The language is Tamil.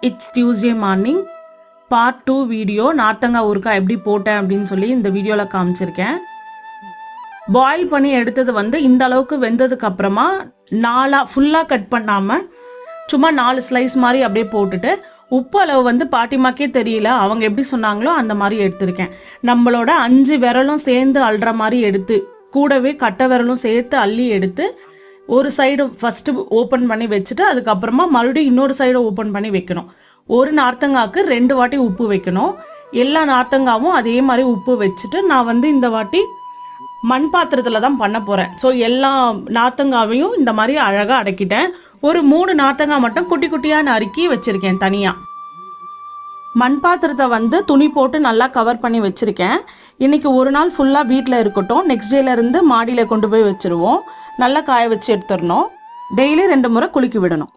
It's Tuesday morning part 2 video நார்த்தங்காய் ஊறுகாய் எப்படி போட்டேன் அப்படின்னு சொல்லி இந்த வீடியோவில் காமிச்சிருக்கேன். பாயில் பண்ணி எடுத்தது வந்து இந்த அளவுக்கு வெந்ததுக்கு அப்புறமா ஃபுல்லாக கட் பண்ணாமல் சும்மா 4 ஸ்லைஸ் மாதிரி அப்படியே போட்டுட்டு உப்பு அளவு வந்து பாட்டிமாக்கே தெரியல, அவங்க எப்படி சொன்னாங்களோ அந்த மாதிரி எடுத்திருக்கேன். நம்மளோட 5 விரலும் சேர்ந்து அள்ளுற மாதிரி எடுத்து கூடவே கட்டை விரலும் சேர்த்து அள்ளி எடுத்து ஒரு சைடு ஃபஸ்ட்டு ஓப்பன் பண்ணி வச்சுட்டு அதுக்கப்புறமா மறுபடியும் இன்னொரு சைடு ஓப்பன் பண்ணி வைக்கணும். ஒரு நார்த்தங்காய்க்கு 2 வாட்டி உப்பு வைக்கணும். எல்லா நார்த்தங்காவும் அதே மாதிரி உப்பு வச்சுட்டு நான் வந்து இந்த வாட்டி மண் பாத்திரத்தில் தான் பண்ண போகிறேன். ஸோ எல்லா நார்த்தங்காவையும் இந்த மாதிரி அழகாக அடக்கிட்டேன். ஒரு 3 நார்த்தங்காய் மட்டும் குட்டி குட்டியாக நறுக்கி வச்சுருக்கேன் தனியாக. மண் பாத்திரத்தை வந்து துணி போட்டு நல்லா கவர் பண்ணி வச்சுருக்கேன். இன்றைக்கி ஒரு நாள் ஃபுல்லாக வீட்டில் இருக்கட்டும். நெக்ஸ்ட் டேலேருந்து மாடியில் கொண்டு போய் வச்சுருவோம். நல்லா காய வச்சு எடுத்துடணும். டெய்லி 2 முறை குலுக்கி விடணும்.